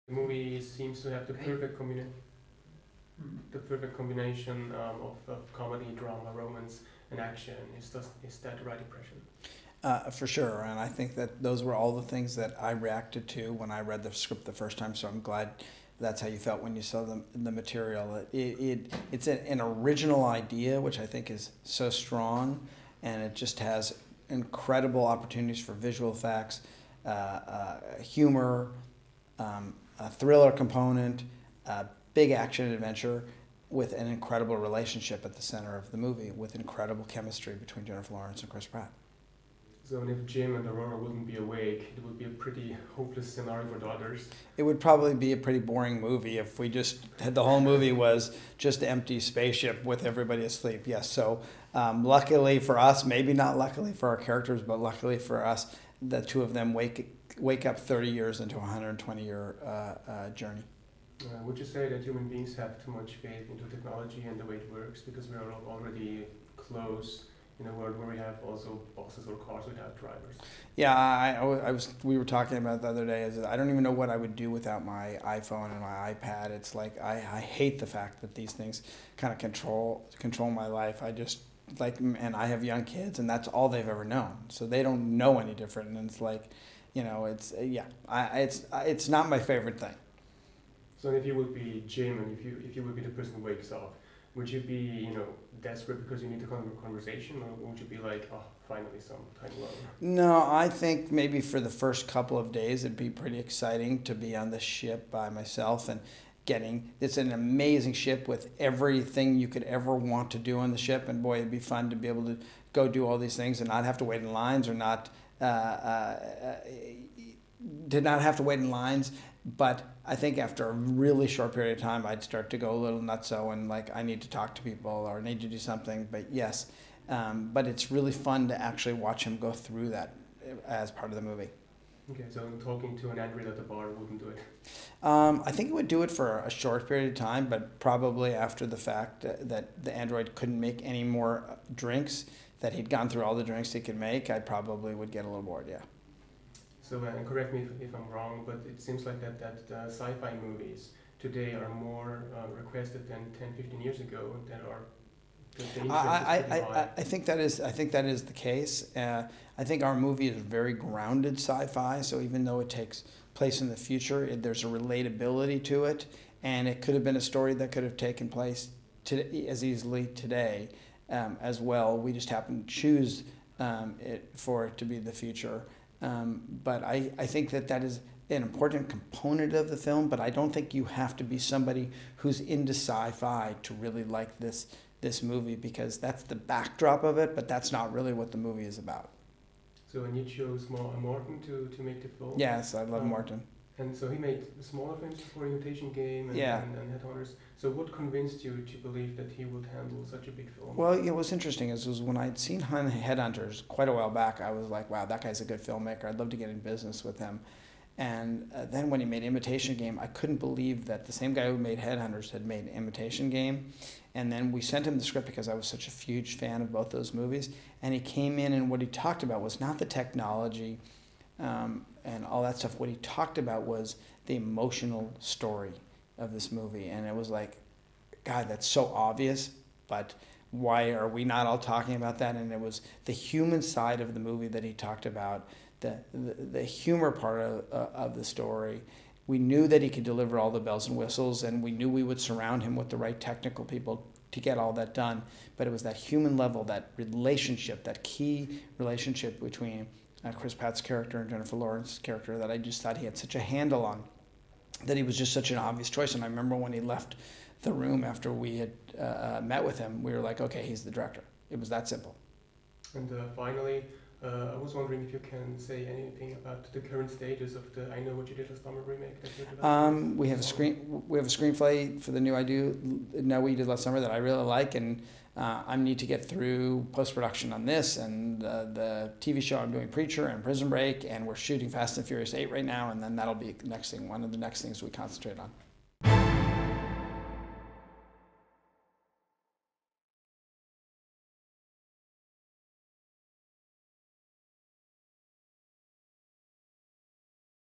The movie seems to have the perfect combination of comedy, drama, romance, and action. Is that the right impression? For sure, and I think that those were all the things that I reacted to when I read the script the first time, so I'm glad that's how you felt when you saw the material. It's an original idea, which I think is so strong, and it just has incredible opportunities for visual effects, humor, a thriller component, big action adventure, with an incredible relationship at the center of the movie, with incredible chemistry between Jennifer Lawrence and Chris Pratt. So if Jim and Aurora wouldn't be awake, it would be a pretty hopeless scenario for the others. It would probably be a pretty boring movie if we just had the whole movie was just an empty spaceship with everybody asleep. Yes, so luckily for us, maybe not luckily for our characters, but luckily for us, the two of them wake up 30 years into a 120-year journey. Would you say that human beings have too much faith into technology and the way it works because we are already close in a world where we have also buses or cars without drivers? Yeah, we were talking about it the other day. I don't even know what I would do without my iPhone and my iPad. It's like I hate the fact that these things kind of control my life. I just and I have young kids, and that's all they've ever known. So they don't know any different, and it's like, it's not my favorite thing. So if you would be Jim, and if you would be the person who wakes up, would you be, desperate because you need to have a conversation, or would you be like, oh, finally some time alone? No, I think maybe for the first couple of days it'd be pretty exciting to be on the ship by myself and it's an amazing ship with everything you could ever want to do on the ship, and boy, it'd be fun to be able to go do all these things and not have to wait in lines But I think after a really short period of time, I'd start to go a little nutso and I need to talk to people or I need to do something. But yes, but it's really fun to actually watch him go through that as part of the movie. Okay, so talking to an android at the bar wouldn't do it? I think it would do it for a short period of time, but probably after the fact that the android couldn't make any more drinks, that he'd gone through all the drinks he could make, I probably would get a little bored, yeah. So, correct me if I'm wrong, but it seems like that sci-fi movies today are more requested than 10, 15 years ago that are... I think that is the case. I think our movie is very grounded sci-fi, so even though it takes place in the future, there's a relatability to it, and it could have been a story that could have taken place as easily today as well. We just happen to choose for it to be the future. But I think that is an important component of the film, but I don't think you have to be somebody who's into sci-fi to really like this movie, because that's the backdrop of it, but that's not really what the movie is about. So, and you chose Morton to make the film? Yes, I love Morton. And so he made smaller films for Imitation Game and Headhunters. So what convinced you to believe that he would handle such a big film? Well, what's interesting was when I'd seen Headhunters quite a while back, I was like, wow, that guy's a good filmmaker. I'd love to get in business with him. And then when he made Imitation Game, I couldn't believe that the same guy who made Headhunters had made Imitation Game. And then we sent him the script because I was such a huge fan of both those movies. And he came in, and what he talked about was not the technology and all that stuff. What he talked about was the emotional story of this movie. And it was like, God, that's so obvious, but why are we not all talking about that? And it was the human side of the movie that he talked about, the humor part of the story. We knew that he could deliver all the bells and whistles, and we knew we would surround him with the right technical people to get all that done. But it was that human level, that relationship, that key relationship between Chris Pratt's character and Jennifer Lawrence's character that I just thought he had such a handle on, that he was just such an obvious choice. And I remember when he left the room after we had met with him, we were like, okay, he's the director. It was that simple. And finally, I was wondering if you can say anything about the current status of the I Know What You Did Last Summer remake that you're developing. We have a screenplay for the new I Know What You Did Last Summer that I really like, and I need to get through post-production on this, and the TV show I'm doing, Preacher and Prison Break, and we're shooting Fast and Furious 8 right now, and then that'll be one of the next things we concentrate on.